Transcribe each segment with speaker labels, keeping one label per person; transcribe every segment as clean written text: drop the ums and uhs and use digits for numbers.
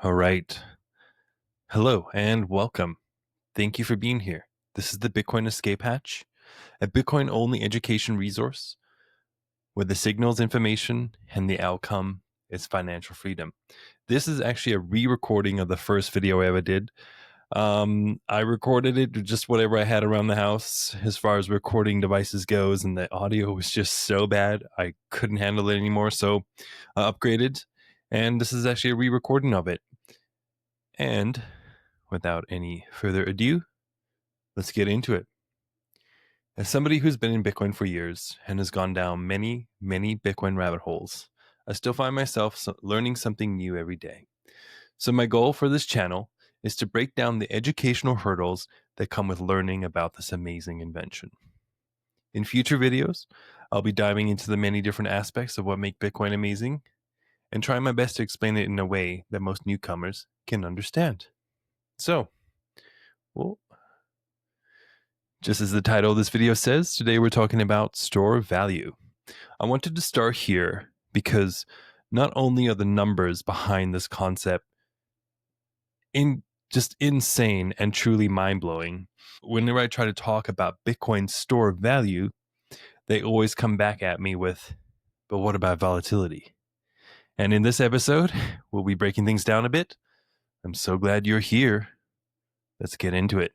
Speaker 1: All right. Hello and welcome. Thank you for being here. This is the Bitcoin Escape Hatch, a Bitcoin only education resource where the signal is information and the outcome is financial freedom. This is actually a re recording of the first video I ever did. I recorded it just whatever I had around the house as far as recording devices goes, and the audio was just so bad I couldn't handle it anymore. So I upgraded, and this is actually a re recording of it. And without any further ado, let's get into it. As somebody who's been in Bitcoin for years and has gone down many Bitcoin rabbit holes, I still find myself learning something new every day. So my goal for this channel is to break down the educational hurdles that come with learning about this amazing invention. In future videos, I'll be diving into the many different aspects of what make Bitcoin amazing and trying my best to explain it in a way that most newcomers can understand. So, well, just as the title of this video says, today we're talking about store value. I wanted to start here because not only are the numbers behind this concept just insane and truly mind-blowing, whenever I try to talk about Bitcoin store value, they always come back at me with, but what about volatility? And in this episode, we'll be breaking things down a bit. I'm so glad you're here. Let's get into it.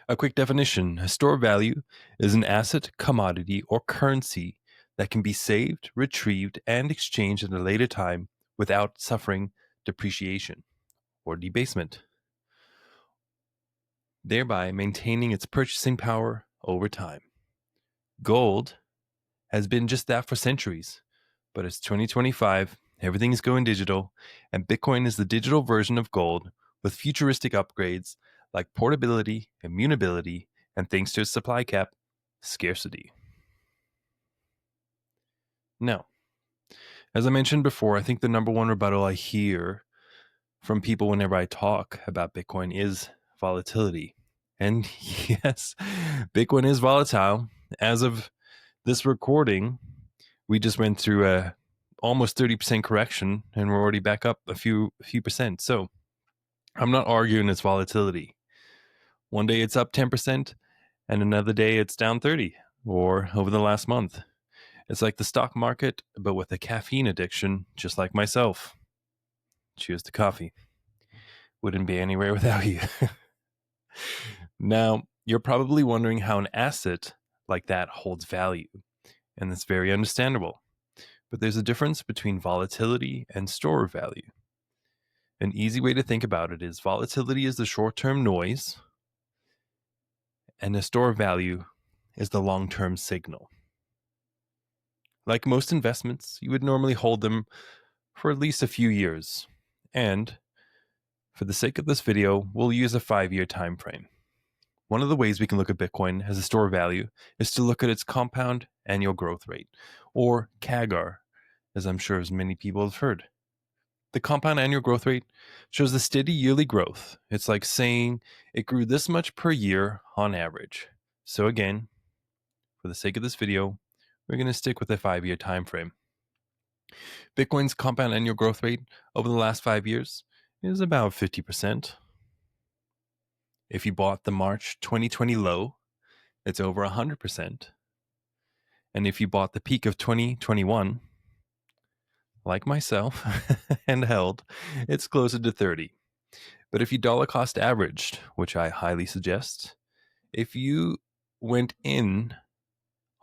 Speaker 1: A quick definition: a store value is an asset, commodity, or currency that can be saved, retrieved, and exchanged at a later time without suffering depreciation or debasement, thereby maintaining its purchasing power over time. Gold has been just that for centuries, but it's 2025, everything is going digital, and Bitcoin is the digital version of gold with futuristic upgrades like portability, immutability, and thanks to its supply cap, scarcity. Now, as I mentioned before, I think the number one rebuttal I hear from people whenever I talk about Bitcoin is volatility. And yes, Bitcoin is volatile. As of this recording, we just went through a almost 30% correction and we're already back up a few percent. So I'm not arguing its volatility. One day it's up 10% and another day it's down 30, or over the last month. It's like the stock market, but with a caffeine addiction, just like myself. Cheers to coffee. Wouldn't be anywhere without you. Now, you're probably wondering how an asset like that holds value, and that's very understandable. But there's a difference between volatility and store value. An easy way to think about it is volatility is the short-term noise, and the store value is the long-term signal. Like most investments, you would normally hold them for at least a few years. And for the sake of this video, we'll use a 5-year time frame. One of the ways we can look at Bitcoin as a store value is to look at its compound annual growth rate, or CAGR, as I'm sure as many people have heard. The compound annual growth rate shows the steady yearly growth. It's like saying it grew this much per year on average. So again, for the sake of this video, we're going to stick with a 5-year time frame. Bitcoin's compound annual growth rate over the last 5 years is about 50%. If you bought the March 2020 low, it's over 100%. And if you bought the peak of 2021, like myself, and held, it's closer to 30. But if you dollar cost averaged, which I highly suggest, if you went in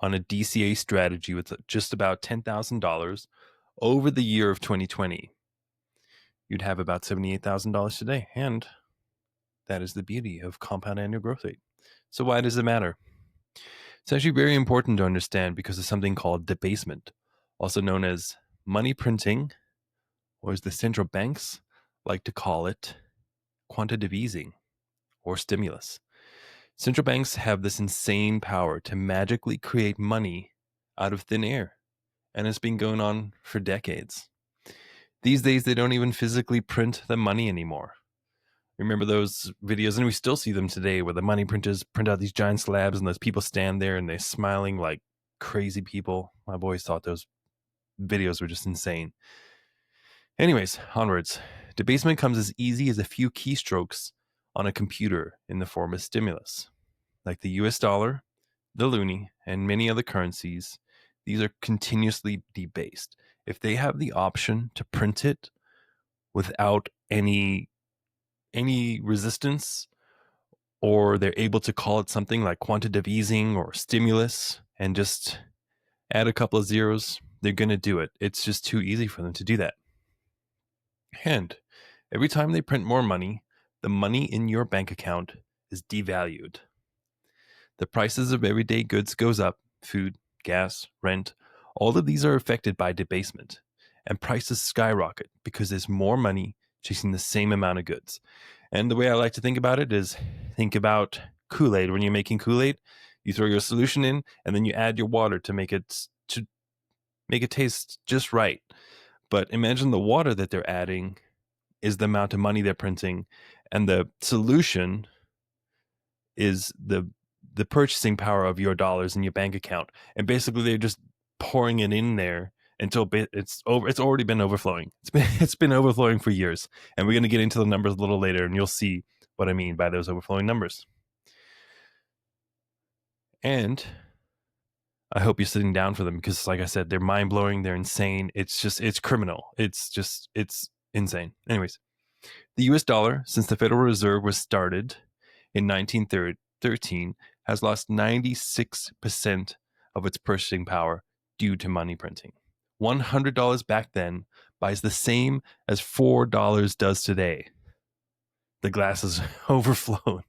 Speaker 1: on a DCA strategy with just about $10,000 over the year of 2020, you'd have about $78,000 today. And that is the beauty of compound annual growth rate. So why does it matter? It's actually very important to understand because of something called debasement, also known as money printing, or as the central banks like to call it, quantitative easing or stimulus. Central banks have this insane power to magically create money out of thin air, and it's been going on for decades. These days, they don't even physically print the money anymore. Remember those videos, and we still see them today, where the money printers print out these giant slabs and those people stand there and they're smiling like crazy people. My boys thought those videos were just insane. Anyways, onwards. Debasement comes as easy as a few keystrokes on a computer in the form of stimulus. Like the US dollar, the loonie, and many other currencies, these are continuously debased. If they have the option to print it without any resistance, or they're able to call it something like quantitative easing or stimulus and just add a couple of zeros, they're going to do it. It's just too easy for them to do that. And every time they print more money, the money in your bank account is devalued. The prices of everyday goods goes up, food, gas, rent. All of these are affected by debasement, and prices skyrocket because there's more money chasing the same amount of goods. And the way I like to think about it is think about Kool-Aid. When you're making Kool-Aid, you throw your solution in and then you add your water to make it taste just right. But imagine the water that they're adding is the amount of money they're printing, and the solution is the purchasing power of your dollars in your bank account. And basically they're just pouring it in there until it's over. It's already been overflowing. It's been overflowing for years. And we're going to get into the numbers a little later, and you'll see what I mean by those overflowing numbers. And I hope you're sitting down for them because, like I said, they're mind-blowing. They're insane. It's criminal. It's insane. Anyways, the US dollar, since the Federal Reserve was started in 1913, has lost 96% of its purchasing power due to money printing. $100 back then buys the same as $4 does today. The glass is overflown.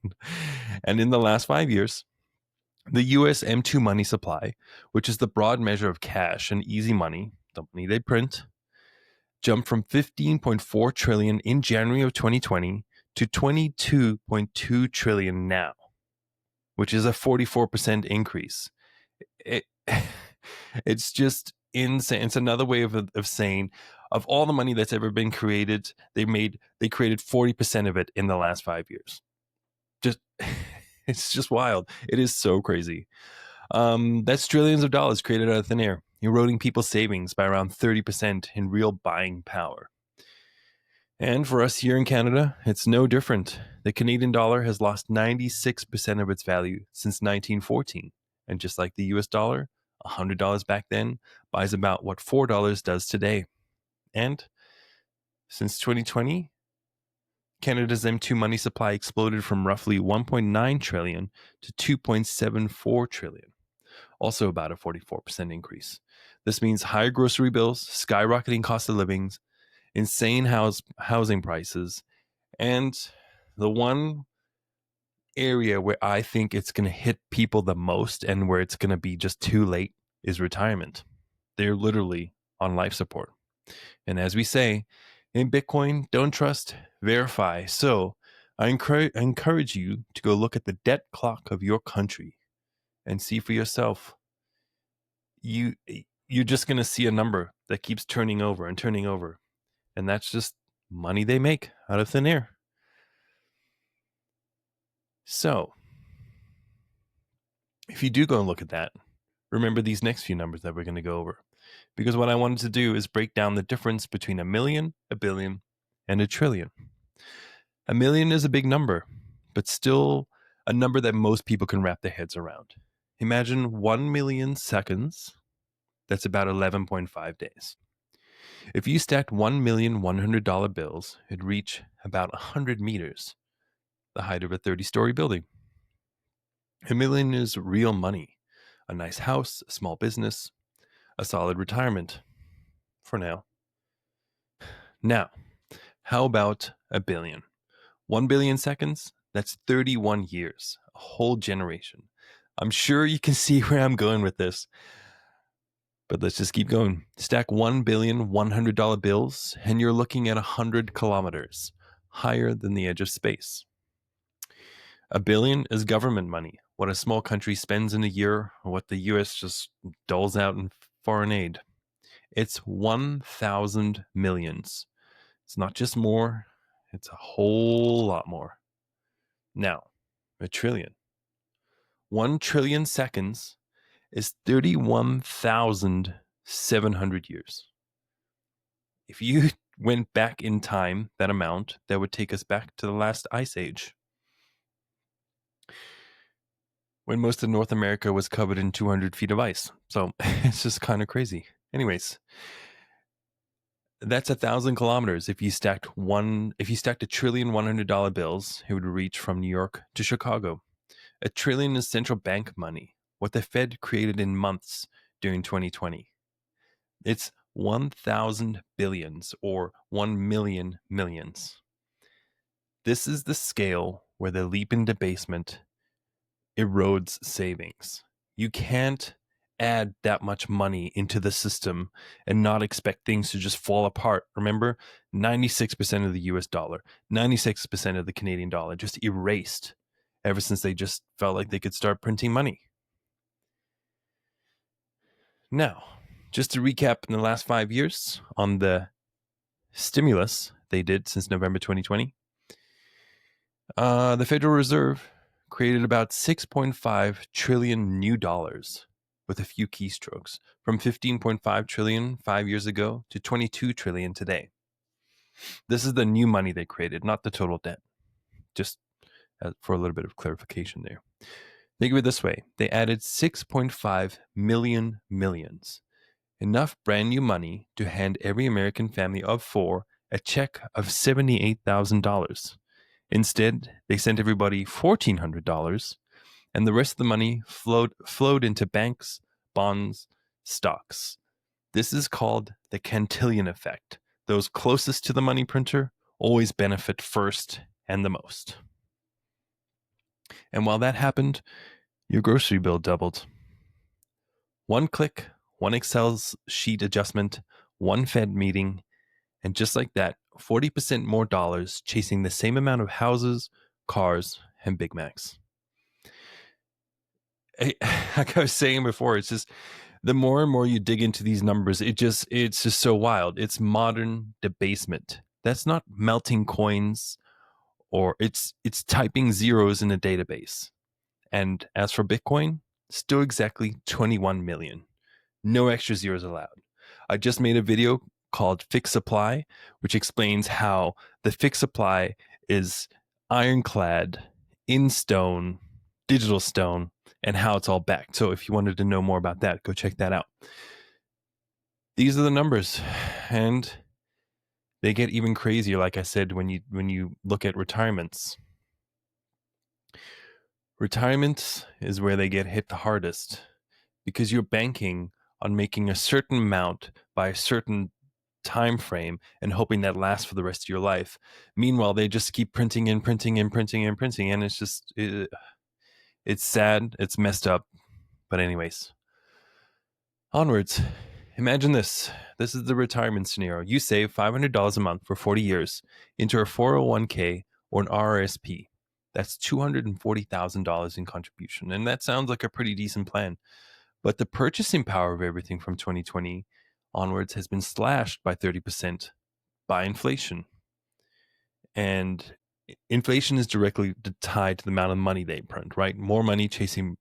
Speaker 1: And in the last 5 years, the US M2 money supply, which is the broad measure of cash and easy money, the money they print, jumped from 15.4 trillion in January of 2020 to 22.2 trillion now, which is a 44% increase. It's just insane. It's another way of saying, of all the money that's ever been created, they created 40% of it in the last 5 years. It's just wild. It is so crazy. That's trillions of dollars created out of thin air, eroding people's savings by around 30% in real buying power. And for us here in Canada, it's no different. The Canadian dollar has lost 96% of its value since 1914. And just like the US dollar, $100 back then buys about what $4 does today. And since 2020, Canada's M2 money supply exploded from roughly 1.9 trillion to 2.74 trillion. Also about a 44% increase. This means higher grocery bills, skyrocketing cost of living, insane housing prices, and the one area where I think it's going to hit people the most and where it's going to be just too late is retirement. They're literally on life support. And as we say in Bitcoin, don't trust, verify. So I encourage you to go look at the debt clock of your country and see for yourself. You're just going to see a number that keeps turning over and turning over. And that's just money they make out of thin air. So if you do go and look at that, remember these next few numbers that we're going to go over. Because what I wanted to do is break down the difference between a million, a billion, and a trillion. A million is a big number, but still a number that most people can wrap their heads around. Imagine 1 million seconds. That's about 11.5 days. If you stacked 1 million $100 bills, it'd reach about 100 meters, the height of a 30-story building. A million is real money. A nice house, a small business, a solid retirement. For now. Now, how about a billion? 1 billion seconds? That's 31 years, a whole generation. I'm sure you can see where I'm going with this. But let's just keep going. Stack 1 billion $100 bills, and you're looking at 100 kilometers, higher than the edge of space. A billion is government money, what a small country spends in a year, or what the US just doles out in foreign aid. It's 1,000 millions. It's not just more, it's a whole lot more. Now, a trillion. 1 trillion seconds is 31,700 years. If you went back in time, that amount, that would take us back to the last ice age, when most of North America was covered in 200 feet of ice. So it's just kind of crazy. Anyways, that's 1,000 kilometers. If you stacked $1 trillion $100 bills, it would reach from New York to Chicago. $1 trillion is central bank money, what the Fed created in months during 2020. It's 1,000 billions, or 1 million millions. This is the scale where the leap in debasement erodes savings. You can't add that much money into the system and not expect things to just fall apart. Remember, 96% of the US dollar, 96% of the Canadian dollar just erased ever since they just felt like they could start printing money. Now, just to recap, in the last 5 years on the stimulus they did since November 2020, the Federal Reserve created about 6.5 trillion new dollars with a few keystrokes, from 15.5 trillion 5 years ago to 22 trillion today. This is the new money they created, not the total debt. Just for a little bit of clarification there. Think of it this way. They added 6.5 million millions, enough brand new money to hand every American family of 4 a check of $78,000. Instead, they sent everybody $1,400, and the rest of the money flowed into banks, bonds, stocks. This is called the Cantillon effect. Those closest to the money printer always benefit first and the most. And while that happened, your grocery bill doubled. One click, one Excel sheet adjustment, one Fed meeting, and just like that, 40% more dollars chasing the same amount of houses, cars, and Big Macs. Like I was saying before, it's just the more and more you dig into these numbers, it's just so wild. It's modern debasement. That's not melting coins, or it's typing zeros in a database. And as for Bitcoin, still exactly 21 million. No extra zeros allowed. I just made a video called Fixed Supply, which explains how the fixed supply is ironclad, in stone, digital stone, and how it's all backed. So if you wanted to know more about that, go check that out. These are the numbers, and they get even crazier, like I said, when you look at retirements. Retirement is where they get hit the hardest, because you're banking on making a certain amount by a certain time frame and hoping that lasts for the rest of your life. Meanwhile, they just keep printing and printing and printing and printing, and it's sad, it's messed up. But anyways, onwards. Imagine this. This is the retirement scenario. You save $500 a month for 40 years into a 401k or an RRSP. That's $240,000 in contribution. And that sounds like a pretty decent plan. But the purchasing power of everything from 2020 onwards has been slashed by 30% by inflation. And inflation is directly tied to the amount of money they print, right? More money chasing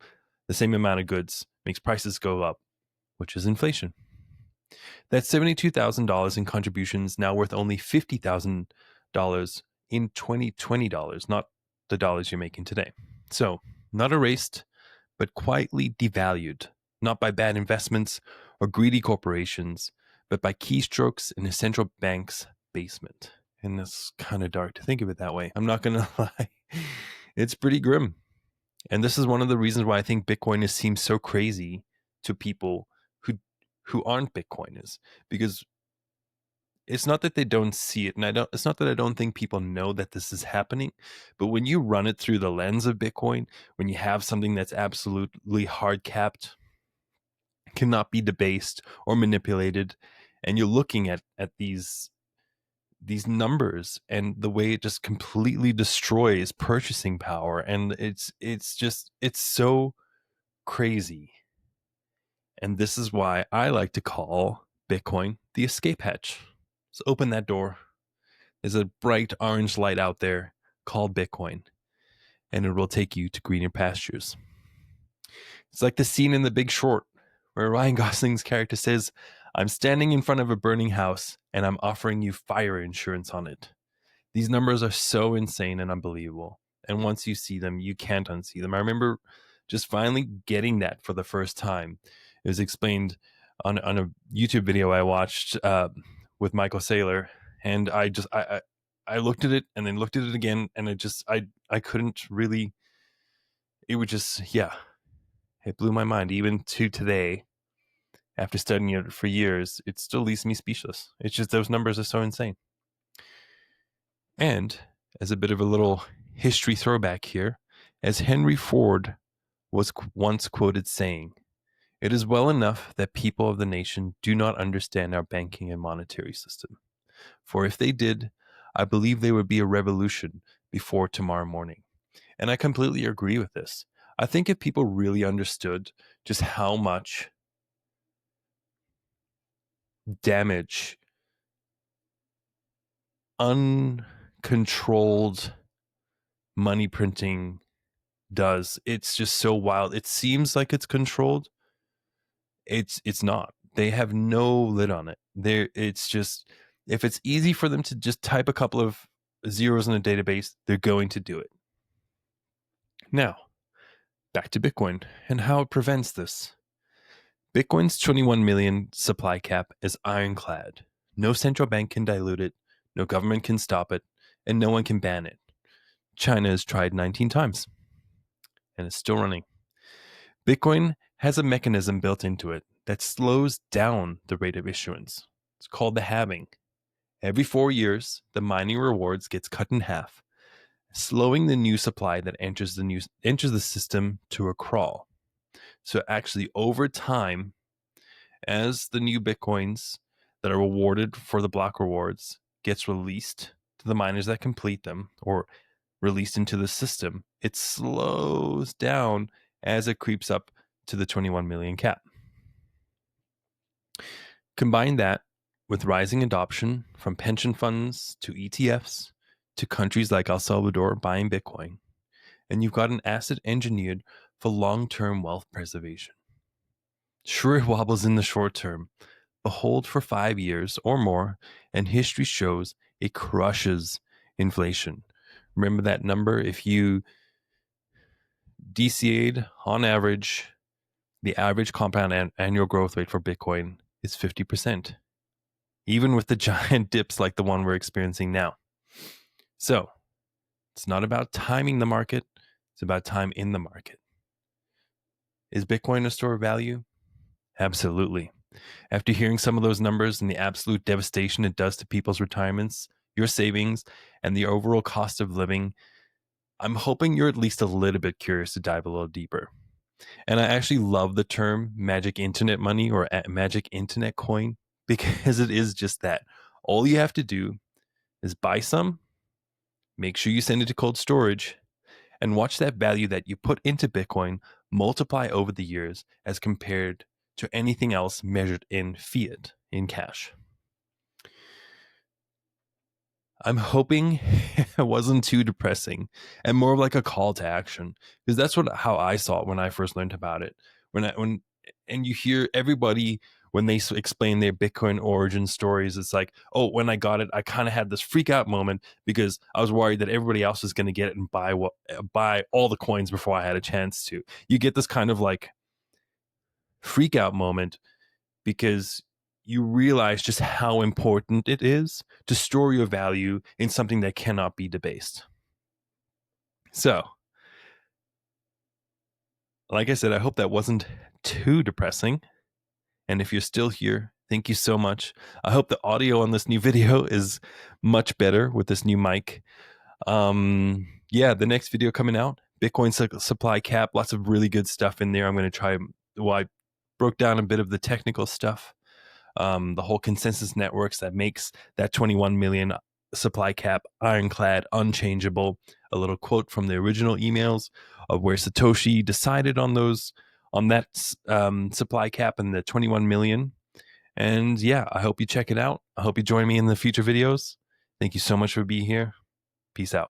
Speaker 1: the same amount of goods makes prices go up, which is inflation. That $72,000 in contributions now worth only $50,000 in 2020 dollars, not the dollars you're making today. So, not erased, but quietly devalued, not by bad investments or greedy corporations, but by keystrokes in a central bank's basement. And it's kind of dark to think of it that way. I'm not going to lie. It's pretty grim. And this is one of the reasons why I think Bitcoin seems so crazy to people who aren't Bitcoiners, because it's not that they don't see it, and it's not that I don't think people know that this is happening, but when you run it through the lens of Bitcoin, when you have something that's absolutely hard capped, cannot be debased or manipulated, and you're looking at these numbers and the way it just completely destroys purchasing power, and it's so crazy. And this is why I like to call Bitcoin the escape hatch. So open that door. There's a bright orange light out there called Bitcoin, and it will take you to greener pastures. It's like the scene in The Big Short where Ryan Gosling's character says, I'm standing in front of a burning house and I'm offering you fire insurance on it. These numbers are so insane and unbelievable. And once you see them, you can't unsee them. I remember just finally getting that for the first time. It was explained on a YouTube video I watched with Michael Saylor, and I looked at it and then looked at it again, and I couldn't really. It would just, yeah, it blew my mind. Even to today, after studying it for years, it still leaves me speechless. It's just those numbers are so insane. And as a bit of a little history throwback here, as Henry Ford was once quoted saying, "It is well enough that people of the nation do not understand our banking and monetary system. For if they did, I believe there would be a revolution before tomorrow morning." And I completely agree with this. I think if people really understood just how much damage uncontrolled money printing does, it's just so wild. It seems like it's controlled. It's not. They have no lid on it. It's just, if it's easy for them to just type a couple of zeros in a database, they're going to do it. Now, back to Bitcoin and how it prevents this. Bitcoin's 21 million supply cap is ironclad. No central bank can dilute it, no government can stop it, and no one can ban it. China has tried 19 times and it's still running. Bitcoin has a mechanism built into it that slows down the rate of issuance. It's called the halving. Every 4 years, the mining rewards gets cut in half, slowing the new supply that enters the system to a crawl. So actually, over time, as the new Bitcoins that are rewarded for the block rewards gets released to the miners that complete them, or released into the system, it slows down as it creeps up to the 21 million cap. Combine that with rising adoption from pension funds to ETFs to countries like El Salvador buying Bitcoin, and you've got an asset engineered for long-term wealth preservation. Sure, it wobbles in the short term, but hold for 5 years or more, and history shows it crushes inflation. Remember that number? If you DCA'd on average, the average compound annual growth rate for Bitcoin is 50%, even with the giant dips like the one we're experiencing now. So it's not about timing the market, it's about time in the market. Is Bitcoin a store of value? Absolutely. After hearing some of those numbers and the absolute devastation it does to people's retirements, your savings, and the overall cost of living, I'm hoping you're at least a little bit curious to dive a little deeper. And I actually love the term magic internet money or magic internet coin because it is just that. All you have to do is buy some, make sure you send it to cold storage, and watch that value that you put into Bitcoin multiply over the years as compared to anything else measured in fiat, in cash. I'm hoping it wasn't too depressing and more of like a call to action, because that's how I saw it when I first learned about it. And you hear everybody when they explain their Bitcoin origin stories, it's like, oh, when I got it, I kind of had this freak out moment because I was worried that everybody else was going to get it and buy all the coins before I had a chance to. You get this kind of like freak out moment because you realize just how important it is to store your value in something that cannot be debased. So, like I said, I hope that wasn't too depressing. And if you're still here, thank you so much. I hope the audio on this new video is much better with this new mic. Yeah, the next video coming out, Bitcoin supply cap, lots of really good stuff in there. I'm going to try, I broke down a bit of the technical stuff. The whole consensus networks that makes that 21 million supply cap ironclad, unchangeable. A little quote from the original emails of where Satoshi decided on that supply cap and the 21 million. And yeah, I hope you check it out. I hope you join me in the future videos. Thank you so much for being here. Peace out.